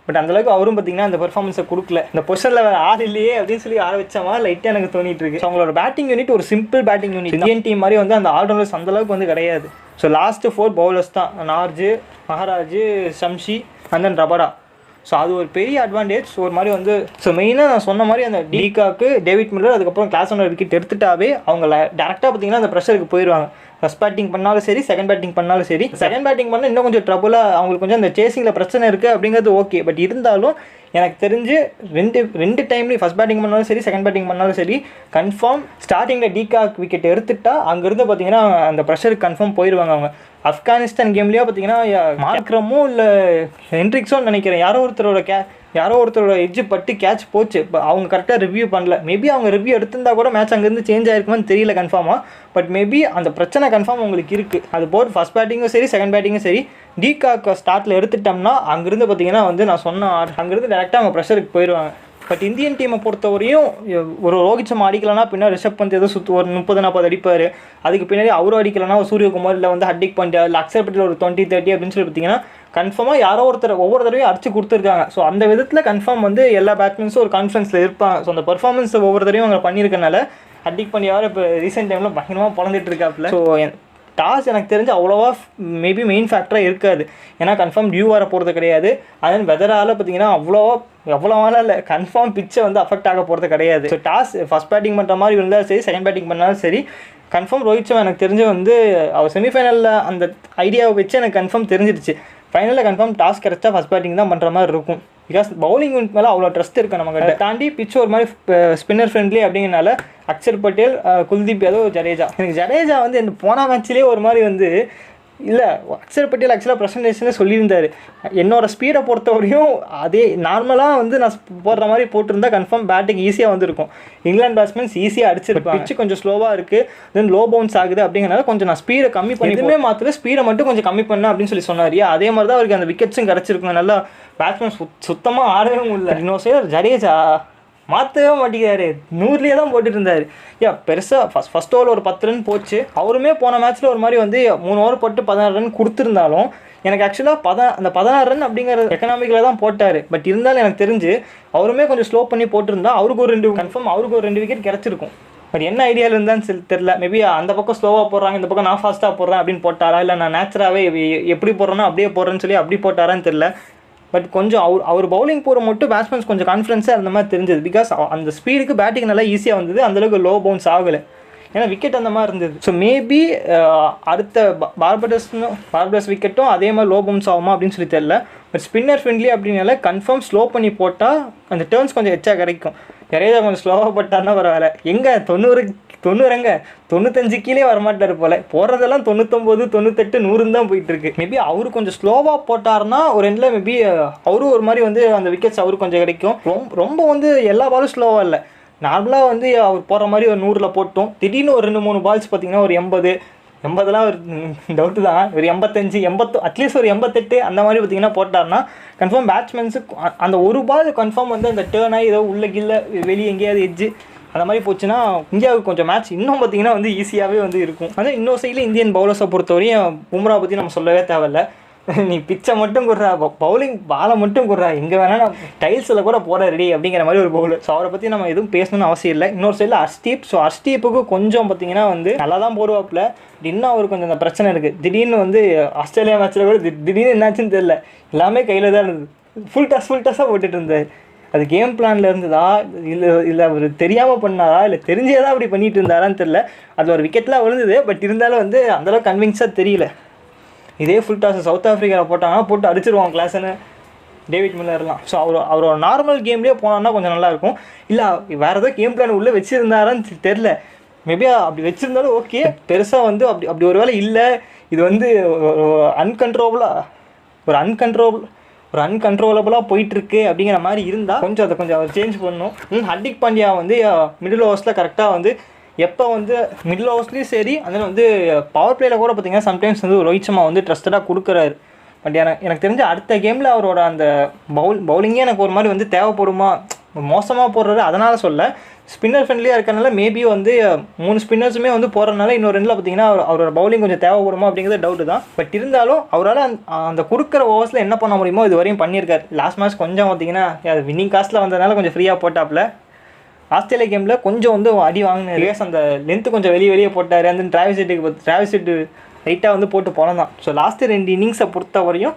பட் அந்தளவுக்கு அவரும் பார்த்தீங்கன்னா அந்த பெர்ஃபார்மன்ஸை கொடுக்கல. இந்த பொசிஷனில் வேறு ஆள் இல்லையே அப்படின்னு சொல்லி ஆட வச்சமா லைட்டாக எனக்கு தோணிட்டு இருக்கு. ஸோ அவங்களோட பேட்டிங் யூனிட் ஒரு simple batting unit. Indian team மாதிரி வந்து அந்த ஆல்ரவுண்டர்ஸ் அந்தளவுக்கு வந்து கிடையாது. ஸோ லாஸ்ட்டு 4 பவுலர்ஸ் தான், Nortje, Maharaj, Shamsi and then Rabada. So அது ஒரு பெரிய அட்வான்டேஜ். ஸோ ஒரு மாதிரி வந்து ஸோ மெயினாக நான் சொன்ன மாதிரி அந்த டீகாக்கு, டேவிட் மில்லர், அதுக்கப்புறம் கிளாசனோட விக்கெட் எடுத்துட்டாவே அவங்க டேரெக்டாக பார்த்தீங்கன்னா அந்த ப்ரெஷருக்கு போயிடுவாங்க. ஃபஸ்ட் பேட்டிங் பண்ணாலும் சரி, செகண்ட் பேட்டிங் பண்ணாலும் சரி. செகண்ட் பேட்டிங் பண்ணால் இன்னும் கொஞ்சம் ட்ரபுளாக அவங்களுக்கு கொஞ்சம் அந்த சேசிங்கில் பிரச்சனை இருக்குது அப்படிங்கிறது ஓகே. பட் இருந்தாலும் எனக்கு தெரிஞ்சு ரெண்டு டைம்லேயும் ஃபஸ்ட் பேட்டிங் பண்ணாலும் சரி, செகண்ட் பேட்டிங் பண்ணாலும் சரி, கன்ஃபார்ம் ஸ்டார்டிங்கில் டீகாக் விக்கெட் எடுத்துட்டா அங்கேருந்து பார்த்தீங்கன்னா அந்த ப்ரெஷருக்கு கன்ஃபார்ம் போயிடுவாங்க அவங்க. ஆப்கானிஸ்தான் கேம்லேயே பார்த்தீங்கன்னா மார்க்ரமோ இல்லை ஹென்ட்ரிக்ஸோ நினைக்கிறேன் யாரோ ஒருத்தரோட எட்ஜு பட்டு கேட்ச் போச்சு. இப்போ அவங்க கரெக்டாக ரிவ்யூ பண்ணல. மேபி அவங்க ரிவ்யூ எடுத்திருந்தா கூட மேட்ச் அங்கேருந்து சேஞ்ச் ஆகிருக்குமான்னு தெரியல கன்ஃபார்மாக. பட் மேபி அந்த பிரச்சனை கன்ஃபார்ம் உங்களுக்கு இருக்குது. அது போர் ஃபஸ்ட் பேட்டிங்கும் சரி, செகண்ட் பேட்டிங்கும் சரி, டீகாக் ஸ்டார்ட்டில் எடுத்துட்டோம்னா அங்கேருந்து பார்த்தீங்கன்னா வந்து நான் சொன்ன அங்கேருந்து டேரெக்டாக அவங்க ப்ரெஷருக்கு போயிடுவாங்க. பட் இந்தியன் டீமை பொறுத்தவரையும் ஒரு ரோஹித் சர்மா அடிக்கலன்னா பின்னாடி ரிஷப் பந்த் ஏதோ ஒரு 30-40 அடிப்பார். அதுக்கு பின்னாடி அவரும் அடிக்கலன்னா சூரியகுமார் இல்லை வந்து ஹர்திக் பாண்டியா இல்லை அக்ஷர் பட்டேல் ஒரு 20-30 அப்படின்னு சொல்லி பார்த்தீங்கன்னா கன்ஃபார்மாக யாரோ ஒவ்வொரு தடவையும் அடிச்சு கொடுத்துருக்காங்க. ஸோ அந்த விதத்தில் கன்ஃபார்ம் வந்து எல்லா பேட்ஸ்மேன்ஸும் ஒரு கான்ஃபிடன்ஸில் இருப்பாங்க. ஸோ அந்த பர்ஃபார்மன்ஸ் ஒவ்வொரு தடவையும் அவங்க பண்ணியிருக்கனால ஹர்திக் பாண்டியாவை இப்போ ரீசெண்ட் டைமில் பயங்கரமாக பிறந்துட்டு இருக்காப்புல. ஸோ டாஸ் எனக்கு தெரிஞ்சு அவ்வளோவா மேபி மெயின் ஃபேக்டராக இருக்காது. ஏன்னா கன்ஃபார்ம் டியூ வர போகிறது கிடையாது. அதன் வெதரால் பார்த்தீங்கன்னா எவ்வளோவாலாம் இல்லை, கன்ஃபார்ம் பிச்சை வந்து அஃபெக்ட் ஆக போகிறது கிடையாது. ஸோ டாஸ் ஃபஸ்ட் பேட்டிங் பண்ணுற மாதிரி இருந்தாலும் சரி, செகண்ட் பேட்டிங் பண்ணாலும் சரி, கன்ஃபார்ம் ரோஹித் சர்மா எனக்கு தெரிஞ்சு வந்து அவர் செமிஃபைனலில் அந்த ஐடியாவை வச்சு எனக்கு கன்ஃபார்ம் தெரிஞ்சிருச்சு. ஃபைனலில் கன்ஃபார்ம் டாஸ் கிடச்சா ஃபஸ்ட் பேட்டிங் தான் பண்ணுற மாதிரி இருக்கும். பிகாஸ் பவுலிங் யூனிட் மேலே அவ்வளோ ட்ரஸ்ட் இருக்குது நமக்கு. தாண்டி பிச் ஒரு மாதிரி ஸ்பின்னர் ஃப்ரெண்ட்லி அப்படிங்கிறனால அக்ஷர் பட்டேல், குல்தீப் யாதவ், ஜடேஜா. எனக்கு ஜடேஜா வந்து இந்த போன மேட்ச்லேயே ஒரு மாதிரி வந்து இல்லை, அக்ஷர் பட்டேல் ஆக்சுவலாக ப்ரெசன்டேஷனே சொல்லியிருந்தார், என்னோடய ஸ்பீடை பொறுத்தவரையும் அதே நார்மலாக வந்து நான் போடுற மாதிரி போட்டிருந்தா கன்ஃபார்ம் பேட்டிங் ஈஸியாக வந்துருக்கும். இங்கிலாந்து பேட்ஸ்மேன்ஸ் ஈஸியாக அடிச்சிருப்பாங்க. பிச்சு கொஞ்சம் ஸ்லோவாக இருக்குது, தென் லோ பவுன்ஸ் ஆகுது அப்படிங்கிறனால கொஞ்சம் நான் ஸ்பீடை கம்மி பண்ணி எதுவுமே மாத்திர ஸ்பீடை மட்டும் கொஞ்சம் கம்மி பண்ணேன் அப்படின்னு சொல்லி சொன்னார். அதே மாதிரி தான் அவருக்கு அந்த விக்கெட்ஸும் கிடச்சிருக்கும். நல்லா பேட்ஸ்மேன் சுத்தமாக ஆடவே முடியல. இன்னொரு சைடு ஜடேஜா மாற்றவே மாட்டேங்கிறாரு, 100லேயே தான் போட்டுட்டு இருந்தார். பெருசாக ஃபஸ்ட் ஓவர் ஒரு 10 ரன் போச்சு. அவருமே போன மேட்ச்சில் ஒரு மாதிரி வந்து 3 ஓவர் போட்டு 16 ரன் கொடுத்துருந்தாலும் எனக்கு ஆக்சுவலாக அந்த 16 ரன் அப்படிங்கிற எக்கனாமிக்கில் தான் போட்டார். பட் இருந்தாலும் எனக்கு தெரிஞ்சு அவருமே கொஞ்சம் ஸ்லோ பண்ணி போட்டிருந்தா அவருக்கு ஒரு 2 விக்கெட் கிடச்சிருக்கும். பட் என்ன ஐடியாவில் இருந்தான்னு தெரில. மேபி அந்த பக்கம் ஸ்லோவாக போடுறாங்க, இந்த பக்கம் நான் ஃபாஸ்ட்டாக போடுறேன் அப்படின்னு போட்டாரா, இல்லை நான் நேச்சுராகவே எப்படி போடுறேனோ அப்படியே போடுறேன்னு சொல்லி அப்படி போட்டாரான்னு தெரில. பட் கொஞ்சம் அவர் பவுலிங் போகிற மட்டும் பேட்ஸ்மேன்ஸ் கொஞ்சம் கான்ஃபிடன்ஸாக இருந்த மாதிரி தெரிஞ்சது. பிகாஸ் அந்த ஸ்பீடுக்கு பேட்டிங் நல்லா ஈஸியாக வந்தது, அந்தளவுக்கு லோ பவுன்ஸ் ஆகலை. ஏன்னா விக்கெட் அந்த மாதிரி இருந்தது. ஸோ மேபி அடுத்த பார்படோஸ் விக்கெட்டும் அதே மாதிரி லோ பவுன்ஸ் ஆகுமா அப்படின்னு சொல்லி தெரில. பட் ஸ்பின்னர் ஃப்ரெண்ட்லி அப்படின்னால கன்ஃபார்ம் ஸ்லோ பண்ணி போட்டால் அந்த டேர்ன்ஸ் கொஞ்சம் எச்சா கிடைக்கும். நிறைய கொஞ்சம் ஸ்லோவாக போட்டார்னா பரவாயில்ல. எங்கே 95 கீழே வரமாட்டார் போல். போடுறதெல்லாம் 99, 98, 100 தான் போயிட்டுருக்கு. மேபி அவரு கொஞ்சம் ஸ்லோவாக போட்டார்னா ஒரு எண்டில் மேபி அவரும் ஒரு மாதிரி வந்து அந்த விக்கெட்ஸ் அவருக்கு கொஞ்சம் கிடைக்கும். ரொம்ப வந்து எல்லா பாலும் ஸ்லோவாக இல்லை, நார்மலாக வந்து அவர் போடுற மாதிரி ஒரு 100ல் போட்டோம். திடீர்னு ஒரு 2-3 பால்ஸ் பார்த்தீங்கன்னா ஒரு 80 ஒரு டவுட்டு தான், ஒரு 85, 80, அட்லீஸ்ட் ஒரு 88 அந்த மாதிரி பார்த்தீங்கன்னா போட்டார்னா கன்ஃபார்ம் பேட்ஸ்மேன்ஸுக்கு அந்த ஒரு பால் கன்ஃபார்ம் வந்து அந்த டேர்ன் ஆகி ஏதோ உள்ள கீழே வெளியே எங்கேயாவது எட்ஜு அந்த மாதிரி போச்சுன்னா இந்தியாவுக்கு கொஞ்சம் மேட்ச் இன்னும் பார்த்தீங்கன்னா வந்து ஈஸியாகவே வந்து இருக்கும். ஆனால் இன்னொரு சைடில் இந்தியன் பவுலர்ஸை பொறுத்தவரையும் பும்ரா பற்றி நம்ம சொல்லவே தேவையில்லை. நீ பிச்சை மட்டும் கொடுறா, பவுலிங் பாலை மட்டும் கொடுறா, எங்கே வேணால் நான் டைல்ஸில் கூட போட ரெடி அப்படிங்கிற மாதிரி ஒரு பவுலர். ஸோ அவரை பற்றி நம்ம எதுவும் பேசணும்னு அவசியம் இல்லை. இன்னொரு சைடில் ஹர்ஷ்தீப். ஸோ ஹர்ஷ்தீப்புக்கு கொஞ்சம் பார்த்தீங்கன்னா வந்து நல்லா தான் போடுவாப்பில். இன்னும் அவருக்கு கொஞ்சம் அந்த பிரச்சனை இருக்குது. திடீர்னு வந்து ஆஸ்திரேலியா மேட்ச்சில் கூட திடீர்னு என்னாச்சுன்னு தெரியல, எல்லாமே கையில் தான் இருந்தது. ஃபுல் டாஸாக போட்டுட்டு இருந்தார். அது கேம் பிளானில் இருந்ததா இல்லை அவர் தெரியாமல் பண்ணாரா இல்லை தெரிஞ்சே தான் அப்படி பண்ணிட்டு இருந்தாரான்னு தெரில. அதில் ஒரு விக்கெட்லாம் விழுந்தது, பட் இருந்தாலும் வந்து அந்தளவுக்கு கன்வின்ஸாக தெரியல. இதே ஃபுல் டாஸ் சவுத் ஆஃப்ரிக்காவில் போட்டாங்கன்னா போட்டு அடிச்சிருவாங்க கிளாஸ்ன்னு டேவிட் மில்லர்லாம். ஸோ அவரோட நார்மல் கேம்லேயே போனான்னா கொஞ்சம் நல்லாயிருக்கும். இல்லை வேறு ஏதோ கேம் பிளான் உள்ளே வச்சுருந்தாரான்னு தெரில. மேபி அப்படி வச்சுருந்தாலும் ஓகே. பெருசாக வந்து அப்படி ஒரு வேளை இல்லை, இது வந்து அன்கண்ட்ரோலபுளாக போயிட்டுருக்கு அப்படிங்கிற மாதிரி இருந்தால் கொஞ்சம் அவர் சேஞ்ச் பண்ணணும். ஹர்திக் பாண்டியா வந்து மிடில் ஓவர்ஸில் கரெக்டாக வந்து எப்போ வந்து மிடில் ஓவர்ஸ்லேயும் சரி, அதில் வந்து பவர் பிளேயில் கூட பார்த்திங்கன்னா சம்டைம்ஸ் வந்து ரோஹித் சர்மா வந்து ட்ரஸ்டடாக கொடுக்குறாரு. பட் எனக்கு தெரிஞ்ச அடுத்த கேமில் அவரோட அந்த பவுலிங்கே எனக்கு ஒரு மாதிரி வந்து தேவைப்படுமா, மோசமாக போடுறாரு. அதனால் சொல்ல ஸ்பின்னர் ஃப்ரெண்ட்லியாக இருக்கனால மேபி வந்து 3 ஸ்பின்னர்ஸுமே வந்து போடுறதுனால இன்னொரு 2ல் பார்த்திங்கன்னா அவரோட பவுலிங் கொஞ்சம் தேவைப்படுமா அப்படிங்கிறது டவுட்டு தான். பட் இருந்தாலும் அவரால் அந்த கொடுக்குற ஓவர்ஸில் என்ன பண்ண முடியுமோ இது வரையும் பண்ணியிருக்காரு. லாஸ்ட் மேட்ச் கொஞ்சம் பார்த்திங்கன்னா அது வின்னிங் காஸ்ட்டில் வந்ததுனால கொஞ்சம் ஃப்ரீயாக போட்டாப்பில். ஆஸ்திரேலியா கேமில் கொஞ்சம் வந்து அடி வாங்கினாரு. அந்த லென்த்து கொஞ்சம் வெளியே போட்டார். அந்த டிராவிஸ் ஹெட் ரைட்டாக வந்து போட்டு போனதான். ஸோ லாஸ்ட்டு 2 இன்னிங்ஸை பொறுத்த வரையும்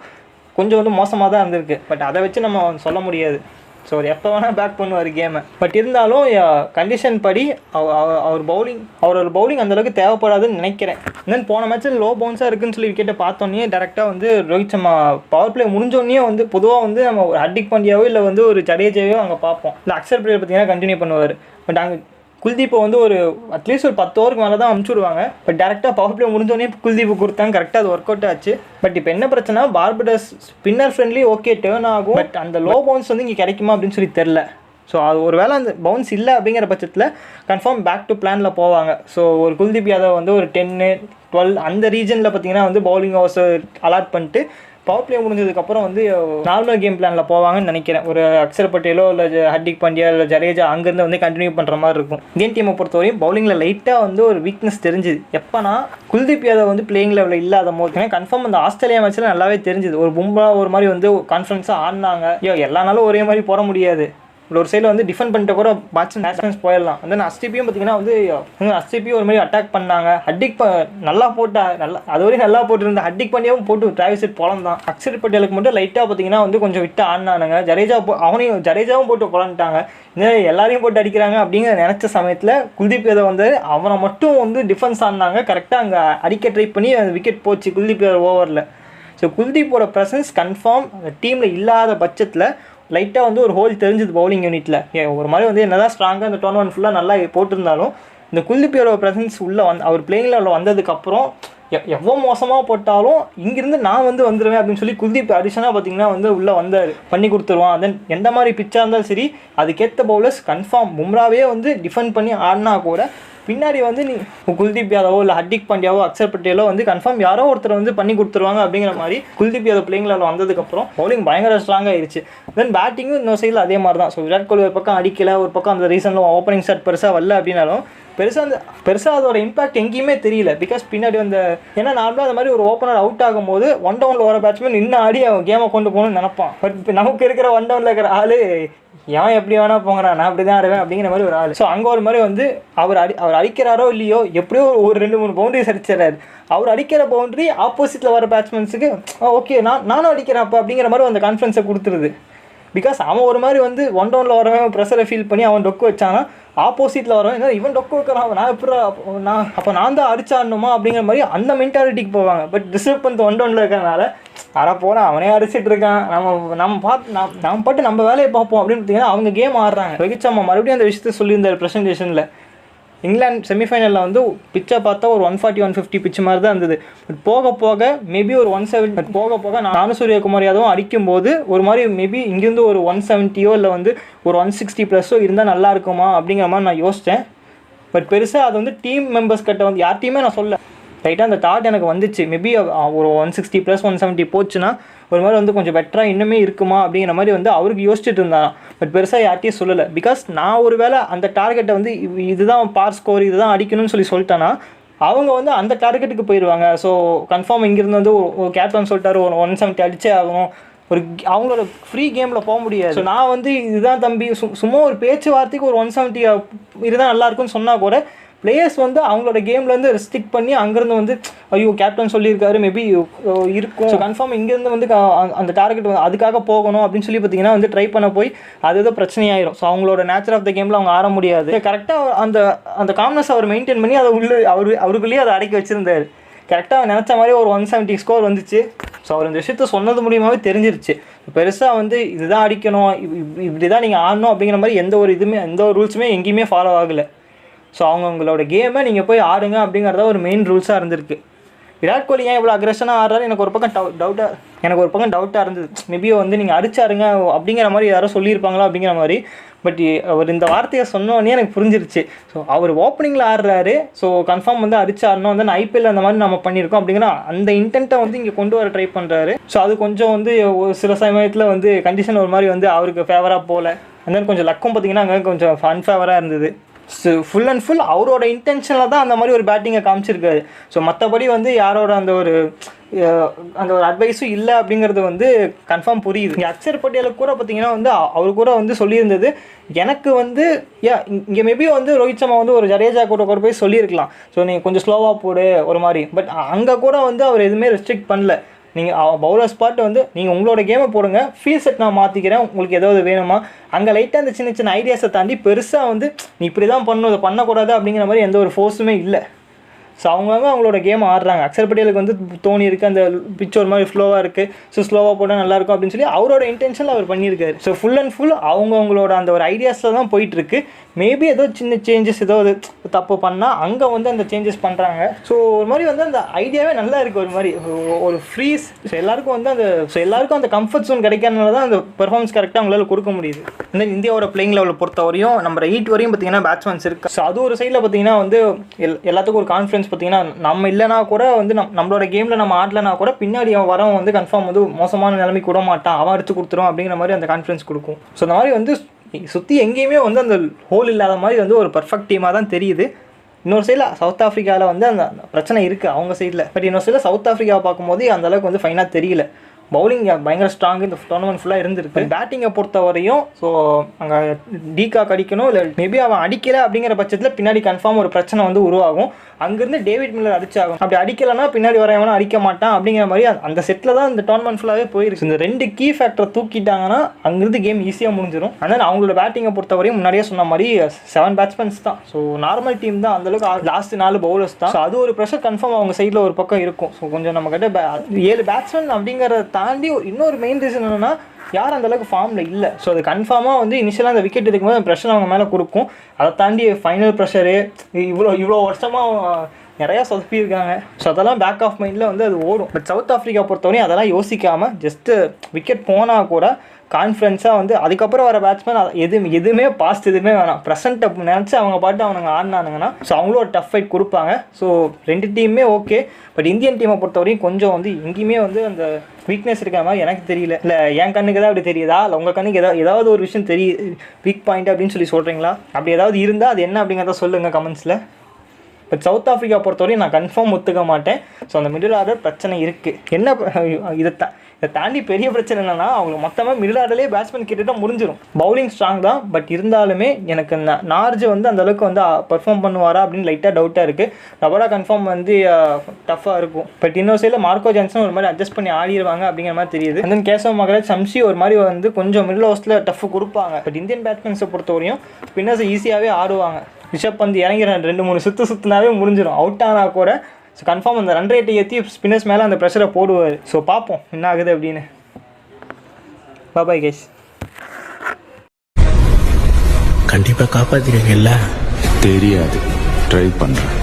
கொஞ்சம் வந்து மோசமாக தான் இருந்திருக்கு. பட் அதை வச்சு நம்ம சொல்ல முடியாது. ஸோ அவர் எப்போ வேணால் பேக் பண்ணுவார் கேமை. பட் இருந்தாலும் கண்டிஷன் படி அவரோட பவுலிங் அந்தளவுக்கு தேவைப்படாதுன்னு நினைக்கிறேன். தென் போன மேட்ச்சில் லோ பவுன்ஸாக இருக்குன்னு சொல்லி விக்கெட்டை பார்த்தோன்னே டேரெக்டாக வந்து ரோஹித் சர்மா பவர் பிளே முடிஞ்சோடனே வந்து பொதுவாக வந்து நம்ம ஒரு ஹர்திக் பாண்டியாவோ இல்லை வந்து ஒரு ஜடேஜாவோ அங்கே பார்ப்போம். இல்லை அக்ஷர் பட்டேல் பார்த்தீங்கன்னா கண்டினியூ பண்ணுவார். பட் அங்கே குல்தீப்பை வந்து ஒரு அட்லீஸ்ட் ஒரு 10 ஓவருக்கு மேலே தான் அனுப்பிச்சுடுவாங்க. பட் டேரெக்டாக பவர் பிளே முடிஞ்சோடனே குல்தீப்பு கொடுத்தாங்க. கரெக்டாக அது ஒர்க் அவுட் ஆச்சு. பட் இப்போ என்ன பிரச்சனை, Barbados spinner friendly okay turn ஆகும். பட் அந்த லோ பவுன்ஸ் வந்து இங்கே கிடைக்குமா அப்படின்னு சொல்லி தெரில. ஸோ அது ஒரு வேளை அந்த பவுன்ஸ் இல்லை அப்படிங்கிற பட்சத்தில் கன்ஃபார்ம் பேக் டு பிளானில் போவாங்க. ஸோ ஒரு குல்தீப் யாதவ் வந்து ஒரு 10, 12 அந்த ரீஜனில் பார்த்தீங்கன்னா வந்து பவுலிங் ஹவர்ஸ் அலாட் பண்ணிட்டு பவர் பிளே முடிஞ்சதுக்கப்புறம் வந்து நார்மல் கேம் பிளானில் போவாங்கன்னு நினைக்கிறேன். ஒரு அக்ஷர் பட்டேலோ இல்லை ஹர்திக் பாண்டியா இல்லை ஜடேஜா அங்கேருந்து வந்து கண்டினியூ பண்ணுற மாதிரி இருக்கும். இந்தியன் டீமை பொறுத்தவரையும் பவுலிங்கில் லைட்டாக வந்து ஒரு வீக்னஸ் தெரிஞ்சுது. எப்போனா குல்தீப் யாதவ் வந்து பிளேயிங் லெவலில் இல்லாத போது ஏன்னா கன்ஃபார்ம் அந்த ஆஸ்திரேலியா மேட்ச்சில் நல்லாவே தெரிஞ்சுது. ஒரு பும்ரா ஒரு மாதிரி வந்து கான்ஃபிடன்ஸாக ஆடினாங்க. எல்லா நாளும் ஒரே மாதிரி போட முடியாது. ஒரு சைடில் வந்து டிஃபெண்ட் பண்ணிட்டு கூட பேட்ஸ்மேன்ஸ் போயிடலாம். தென் அஸ்டிபியும் பார்த்தீங்கன்னா வந்து அஸ்டிபியும் ஒரு மாதிரி அட்டாக் பண்ணாங்க. ஹர்திக் நல்லா அதுவரையும் நல்லா போட்டுருந்த ஹர்திக் பாண்டியாவும் போட்டு டிராவிஸ் ஹெட் பொலம் தான். அக்ஷர் பட்டேலுக்கு மட்டும் லைட்டாக பார்த்தீங்கன்னா வந்து கொஞ்சம் விட்டு ஆடினானுங்க. ஜடேஜாவும் போட்டு பொலன்ட்டாங்க. எல்லாரையும் போட்டு அடிக்கிறாங்க அப்படிங்கிற நினச்ச சமயத்தில் குல்தீப் யாதவ் வந்து அவனை மட்டும் வந்து டிஃபென்ஸ் ஆடினாங்க. கரெக்டாக அங்கே அடிக்க ட்ரை பண்ணி அந்த விக்கெட் போச்சு குல்தீப் யாதவ் ஓவரில். ஸோ குல்தீப்போட ப்ரெசன்ஸ் கன்ஃபார்ம் அந்த டீமில் இல்லாத பட்சத்தில் லைட்டாக வந்து ஒரு ஹோல் தெரிஞ்சுது பவுலிங் யூனிட்டில். ஒரு மாதிரி வந்து என்ன தான் ஸ்ட்ராங்காக அந்த டோர்னமெண்ட் ஃபுல்லாக நல்லா போட்டிருந்தாலும் இந்த குல்தீப் யாதவ் ப்ரெசன்ஸ் உள்ளே அவர் பிளேயிங் லெவலில் வந்ததுக்கப்புறம் எவ்வளோ மோசமாக போட்டாலும் இங்கேருந்து நான் வந்து வந்துடுவேன் அப்படின்னு சொல்லி குல்தீப் அடிஷனாக பார்த்தீங்கன்னா வந்து உள்ளே வந்தார், பண்ணி கொடுத்துருவான். தென் எந்த மாதிரி பிச்சாக இருந்தாலும் சரி அதுக்கேற்ற பவுலர்ஸ் கன்ஃபார்ம் பும்ராவே வந்து டிஃபெண்ட் பண்ணி ஆடினா கூட பின்னாடி வந்து நீ குல்தீப் யாதவோ இல்லை ஹர்திக் பாண்டியாவோ அக்ஷர் பட்டேலோ வந்து கன்ஃபார்ம் யாரோ ஒருத்தர் வந்து பண்ணி கொடுத்துருவாங்க அப்படிங்கிற மாதிரி குல்தீப் யாதவ் பிளேயிங் லெவலில் வந்ததுக்கப்புறம் பவுலிங் பயங்கர ஸ்ட்ராங்காக ஆயிடுச்சு. தென் பேட்டிங்கும் இன்னொரு சைடில் அதே மாதிரி தான். ஸோ விராட் கோலி ஒரு பக்கம் அடிக்கலை, ஒரு பக்கம் அந்த ரீசனில் ஓப்பனிங் ஸ்டார்ட் பெருசாக வரல அப்படின்னாலும் பெருசாக அதோட இம்பாக்ட் எங்கேயுமே தெரியல. பிகாஸ் பின்னாடி வந்து ஏன்னா நார்மலாக அந்த மாதிரி ஒரு ஓப்பனர் அவுட் ஆகும்போது 1 டவுனில் வர பேட்ஸ்மேன் இன்னும் ஆடி அவன் கேமை கொண்டு போகணும்னு நினைப்பான். பட் இப்போ நமக்கு இருக்கிற 1 டவுனில் இருக்கிற ஆள் ஏன் எப்படி வேணா போங்கிறான், நான் அப்படி தான் ஆடுவேன் அப்படிங்கிற மாதிரி ஒரு ஆள். ஸோ அங்கே ஒரு மாதிரி வந்து அவர் அடிக்கிறாரோ இல்லையோ எப்படியோ ஒரு 2-3 பவுண்டரிஸ் அடிச்சிடறாரு. அவர் அடிக்கிற பவுண்டரி ஆப்போசிட்டில் வர பேட்ஸ்மேன்ஸுக்கு ஓகே நானும் அடிக்கிறேன் அப்போ அப்படிங்கிற மாதிரி அந்த கான்ஃபிடன்ஸை கொடுத்துருது. பிகாஸ் அவன் ஒரு மாதிரி வந்து 1 டவுனில் வரவன் ப்ரெஷரை ஃபீல் பண்ணி அவன் டொக்கு வச்சானா ஆப்போசிட்டில் வரவன் இவன் டொக்கு வைக்கிறான், நான் எப்படி நான் தான் அடிச்சாடணுமா அப்படிங்கிற மாதிரி அந்த மென்டாலிட்டிக்கு போவாங்க. பட் ரிசர்வ் பண்ணி 1 டவுனில் இருக்கிறனால போனால் அவனே அடிச்சிட்டு இருக்கான், நம்ம பாட்டு நம்ம வேலையை பார்ப்போம் அப்படின்னு பார்த்தீங்கன்னா அவங்க கேம் ஆடுறாங்க. ரோஹித் சர்மா மறுபடியும் அந்த விஷயத்த சொல்லியிருந்தார் ப்ரெசன்டேஷனில். இங்கிலாந்து செமிஃபைனலில் வந்து பிச்சை பார்த்தா ஒரு 140-150 பிச்சு மாதிரி தான் இருந்தது. பட் போக மேபி ஒரு 170. பட் போக நானு சூரியகுமார் யாதவும் அடிக்கும்போது ஒரு மாதிரி மேபி இங்கேருந்து ஒரு 170 இல்லை வந்து ஒரு 160+ இருந்தால் நல்லா இருக்குமா அப்படிங்கிற மாதிரி நான் யோசித்தேன். பட் பெருசாக அது வந்து டீம் மெம்பர்ஸ் கிட்ட வந்து யார்ட்டையுமே நான் சொல்ல ரைட்டாக அந்த தாட் எனக்கு வந்துச்சு. மேபி ஒரு 160+ 170 போச்சுன்னா ஒரு மாதிரி வந்து கொஞ்சம் பெட்டராக இன்னுமே இருக்குமா அப்படிங்கிற மாதிரி வந்து அவருக்கு யோசிச்சுட்டு இருந்தான். பட் பெருசாக யார்ட்டையும் சொல்லலை. பிகாஸ் நான் ஒரு வேளை அந்த டார்கெட்டை வந்து இதுதான் பார் ஸ்கோர் இதுதான் அடிக்கணும்னு சொல்லிட்டானா அவங்க வந்து அந்த டார்கெட்டுக்கு போயிடுவாங்க. ஸோ கன்ஃபார்ம் இங்கேருந்து வந்து ஒரு கேப்டன் சொல்லிட்டாரு ஒரு 170 அடிச்சே ஆகணும், ஒரு அவங்களோட ஃப்ரீ கேமில் போக முடியாது. ஸோ நான் வந்து இதுதான் தம்பி சும்மா ஒரு பேச்சுவார்த்தைக்கு ஒரு 170 இதுதான் நல்லாயிருக்குன்னு சொன்னால் கூட பிளேயர்ஸ் வந்து அவங்களோட கேம்லேருந்து ரெஸ்ட்ரிக்ட் பண்ணி அங்கேருந்து வந்து ஐயோ கேப்டன் சொல்லியிருக்காரு மேபி இருக்கும், ஸோ கன்ஃபார்ம் இங்கேருந்து வந்து அந்த டார்கெட் அதுக்காக போகணும் அப்படின்னு சொல்லி பார்த்தீங்கன்னா வந்து ட்ரை பண்ண போய் அது ஏதோ பிரச்சனையாயிரும். ஸோ அவங்களோட நேச்சர் ஆஃப் த கேமில் அவங்க ஆட முடியாது. கரெக்டாக அந்த காம்னஸ் அவர் மெயின்டைன் பண்ணி அதை அவருக்குள்ளேயே அதை அடக்கி வச்சுருந்தார். கரெக்டாக நினச்ச மாதிரி ஒரு 170 ஸ்கோர் வந்துச்சு. ஸோ அவர் இந்த விஷயத்த சொன்னது மூலியமாகவே தெரிஞ்சிருச்சு. பெருசாக வந்து இதுதான் அடிக்கணும், இப்படி தான் நீங்கள் ஆடணும் அப்படிங்கிற மாதிரி எந்த ஒரு ரூல்ஸுமே எங்கேயுமே ஃபாலோ ஆகலை. ஸோ அவங்களோட கேமை நீங்கள் போய் ஆடுங்க அப்படிங்கிறத ஒரு மெயின் ரூல்ஸாக இருந்திருக்கு. விராட் கோலி ஏன் இவ்வளோ அக்ரெஷனாக ஆடுறாரு எனக்கு ஒரு பக்கம் டவுட்டாக இருந்தது. மேபி வந்து நீங்கள் அடிச்சாருங்க அப்படிங்கிற மாதிரி யாரோ சொல்லியிருப்பாங்களா அப்படிங்கிற மாதிரி. பட் அவர் இந்த வார்த்தையை சொன்னோடனே எனக்கு புரிஞ்சிருச்சு. ஸோ அவர் ஓப்பனிங்கில் ஆடுறாரு, ஸோ கன்ஃபார்ம் வந்து அடிச்சாரணும் வந்து ஐபிஎல் அந்த மாதிரி நம்ம பண்ணியிருக்கோம் அப்படிங்கிற அந்த இன்டென்ட்டை வந்து இங்கே கொண்டு வர ட்ரை பண்ணுறாரு. ஸோ அது கொஞ்சம் வந்து சில சமயத்தில் வந்து கண்டிஷன் ஒரு மாதிரி வந்து அவருக்கு ஃபேவராக போகல. அந்த கொஞ்சம் லக்கும் பார்த்தீங்கன்னா அங்கே கொஞ்சம் அன்ஃபேவராக இருந்தது. ஃபுல் அண்ட் ஃபுல் அவரோட இன்டென்ஷனில் தான் அந்த மாதிரி ஒரு பேட்டிங்கை காமிச்சிருக்காரு. ஸோ மற்றபடி வந்து யாரோட அந்த ஒரு அட்வைஸும் இல்லை அப்படிங்கிறது வந்து கன்ஃபார்ம் புரியுது. இங்கே அக்ஷர் பட்டேலுக்கு கூட பார்த்தீங்கன்னா வந்து அவர் கூட வந்து சொல்லியிருந்தது எனக்கு வந்து இங்கே மேபி வந்து ரோஹித் சர்மா வந்து ஒரு ஜடேஜா கூட போய் சொல்லியிருக்கலாம், ஸோ நீங்கள் கொஞ்சம் ஸ்லோவாக போடு ஒரு மாதிரி. பட் அங்கே கூட வந்து அவர் எதுவுமே ரெஸ்ட்ரிக்ட் பண்ணல. நீங்கள் பவுலர் ஸ்பாட் வந்து நீங்கள் உங்களோட கேமை போடுங்க, ஃபீல் செட் நான் மாற்றிக்கிறேன், உங்களுக்கு ஏதாவது வேணுமா. அங்கே லைட்டாக அந்த சின்ன சின்ன ஐடியாஸை தாண்டி பெருசாக வந்து நீ இப்படி தான் பண்ணணும், இதை பண்ணக்கூடாது அப்படிங்கிற மாதிரி எந்த ஒரு ஃபோர்ஸுமே இல்லை. ஸோ அவங்களோட கேம் ஆடுறாங்க. அக்ஷர் பட்டேலுக்கு வந்து தோனி இருக்குது, அந்த பிச் ஒரு மாதிரி ஃப்ளோவாக இருக்குது, ஸோ ஸ்லோவாக போட்டால் நல்லாயிருக்கும் அப்படின்னு சொல்லி அவரோட இன்டென்ஷனில் அவர் பண்ணியிருக்காரு. ஸோ ஃபுல் அண்ட் ஃபுல் அவங்களோட அந்த ஒரு ஐடியாஸில் தான் போயிட்டுருக்கு. மேபி ஏதோ சின்ன சேஞ்சஸ் ஏதோ தப்பு பண்ணால் அங்கே வந்து அந்த சேஞ்சஸ் பண்ணுறாங்க. ஸோ ஒரு மாதிரி வந்து அந்த ஐடியாவே நல்லா இருக்குது, ஒரு மாதிரி ஒரு ஃப்ரீஸ். ஸோ எல்லாருக்கும் அந்த கம்ஃபர்ட் ஜோன் கிடைக்காதனால தான் அந்த பெர்ஃபார்மன்ஸ் கரெக்டாக அவங்களால கொடுக்க முடியுது. இந்த இந்தியாவோட பிளேயிங் லெவலில் பொறுத்த வரையும் நம்பர் 8 வரையும் பார்த்தீங்கன்னா பேட்ஸ்மேன்ஸ் இருக்குது. ஸோ அது ஒரு சைடில் பார்த்தீங்கன்னா வந்து எல்லாத்துக்கும் ஒரு கான்ஃபிடன்ஸ் பார்த்தீங்கன்னா நம்ம இல்லைனா கூட வந்து நம்மளோட கேமில் நம்ம ஆடலைனா கூட பின்னாடி அவன் வரவன் வந்து கன்ஃபார்ம் வந்து மோசமான நிலைமைக்கு விட மாட்டான், அவன் அடிச்சு கொடுத்துரும் அப்படிங்கிற மாதிரி அந்த கான்ஃபிடன்ஸ் கொடுக்கும். ஸோ அந்த மாதிரி வந்து சுற்றி எங்கேயுமே வந்து அந்த ஹோல் இல்லாத மாதிரி வந்து ஒரு பர்ஃபெக்ட் டீமாக தான் தெரியுது. இன்னொரு சைடில் சவுத் ஆஃப்ரிக்காவில் வந்து அந்த பிரச்சனை இருக்குது அவங்க சைடில். பட் இன்னொரு சைடில் சவுத் ஆஃப்ரிக்காவை பார்க்கும்போது அந்தளவுக்கு வந்து ஃபைனாக தெரியல. பவுலிங் பயங்கர ஸ்ட்ராங் இந்த டோர்னமெண்ட் ஃபுல்லாக இருந்திருக்கு. பேட்டிங்கை பொறுத்த வரையும் ஸோ அங்கே டீகாக் அடிக்கணும், இல்லை மேபி அவன் அடிக்கலை அப்படிங்கிற பட்சத்தில் பின்னாடி கன்ஃபார்ம் ஒரு பிரச்சனை வந்து உருவாகும். அங்கேருந்து டேவிட் மில்லர் அடிச்சாகும். அப்படி அடிக்கலைன்னா பின்னாடி வரவனா அடிக்க மாட்டான் அப்படிங்கிற மாதிரி அந்த செட்டில் தான் இந்த டோர்னமெண்ட் ஃபுல்லாகவே போயிருக்கு. இந்த 2 கீ ஃபேக்டரை தூக்கிட்டாங்கன்னா அங்கேருந்து கேம் ஈஸியாக முடிஞ்சிடும். ஆனால் அவங்களோட பேட்டிங்கை பொறுத்த வரையும் முன்னாடியே சொன்ன மாதிரி 7 பேட்ஸ்மேன்ஸ் தான். ஸோ நார்மல் டீம் தான், அந்தளவுக்கு லாஸ்ட் 4 பவுலர்ஸ் தான். ஸோ அது ஒரு ப்ரெஷர் கன்ஃபார்ம் அவங்க சைடில் ஒரு பக்கம் இருக்கும். ஸோ கொஞ்சம் நம்ம கிட்ட 7 பேட்ஸ்மேன் அப்படிங்கிறத தாண்டி இன்னொரு மெயின் ரீசன் என்னன்னா யாரும் அந்தளவுக்கு ஃபார்மில் இல்லை. ஸோ அது கன்ஃபார்மாக வந்து இனிஷியலாக அந்த விக்கெட் எடுக்கும்போது அந்த ப்ரெஷர் அவங்க மேலே கொடுக்கும். அதை தாண்டி ஃபைனல் ப்ரெஷரு இவ்வளோ வருஷமாக நிறையா சொதப்பியிருக்காங்க. ஸோ அதெல்லாம் பேக் ஆஃப் மைண்டில் வந்து அது ஓடும். பட் சவுத் ஆஃப்ரிக்கா பொறுத்தவரையும் அதெல்லாம் யோசிக்காமல் ஜஸ்ட்டு விக்கெட் போனால் கூட கான்ஃபிடன்ஸாக வந்து அதுக்கப்புறம் வர பேட்ஸ்மேன் எதுவுமே பாஸ்ட் எதுவுமே வேணாம், ப்ரெசென்ட்டை நினச்சி அவங்க பாட்டு அவனுங்க ஆடினானுங்கன்னா ஸோ அவங்களும் ஒரு டஃப் ஃபைட் கொடுப்பாங்க. ஸோ 2 டீமுமே ஓகே. பட் இந்தியன் டீமை பொறுத்தவரையும் கொஞ்சம் வந்து எங்கேயுமே வந்து அந்த வீக்னஸ் இருக்கிற மாதிரி எனக்கு தெரியல. இல்லை என் கண்ணுக்கு தான் அப்படி தெரியுதா, இல்லை உங்கள் கண்ணுக்கு ஏதாவது ஒரு விஷயம் வீக் பாயிண்ட் அப்படின்னு சொல்லி சொல்கிறீங்களா? அப்படி ஏதாவது இருந்தால் அது என்ன அப்படிங்கிறத சொல்லுங்கள் கமெண்ட்ஸில். பட் சவுத் ஆஃப்ரிக்கா பொறுத்தவரையும் நான் கன்ஃபார்ம் ஒத்துக்க மாட்டேன். ஸோ அந்த மிடில் ஆர்டர் பிரச்சனை இருக்குது. என்ன இதை தாண்டி பெரிய பிரச்சனை என்னென்னா அவங்க மொத்தமாக மிடில் ஆர்டர்லேயே பேட்ஸ்மேன் கிட்ட முடிஞ்சிடும். பவுலிங் ஸ்ட்ராங் தான், பட் இருந்தாலுமே எனக்கு நார்ஜ் வந்து அந்தளவுக்கு வந்து பெர்ஃபார்ம் பண்ணுவாரா அப்படின்னு லைட்டாக டவுட்டாக இருக்குது. ரபடா கன்ஃபார்ம் வந்து டஃப்பாக இருக்கும். பட் இன்னொரு சைடில் மார்க்கோ ஜான்சன் ஒரு மாதிரி அட்ஜஸ்ட் பண்ணி ஆடிடுவாங்க அப்படிங்கிற மாதிரி தெரியுது. And then Keshav Maharaj, Shamsi ஒரு மாதிரி வந்து கொஞ்சம் மிடில் ஓவர்ஸில் டஃப் கொடுப்பாங்க. பட் இந்தியன் பேட்ஸ்மேன்ஸை பொறுத்தவரையும் ஸ்பின்னர்ஸை ஈஸியாகவே ஆடுவாங்க. ரிஷப் பந்த் இறங்கி 2-3 சுற்றுனாவே முடிஞ்சிடும். அவுட் ஆனால் கூட ஸோ கன்ஃபார்ம் அந்த ரன் ரேட்டை ஏற்றி ஸ்பின்னர்ஸ் மேலே அந்த ப்ரெஷரை போடுவார். ஸோ பார்ப்போம் என்ன ஆகுது அப்படின்னு. Bye guys. கண்டிப்பாக காப்பாற்றிடுவீங்கல்ல? தெரியாது, ட்ரை பண்ணுறேன்.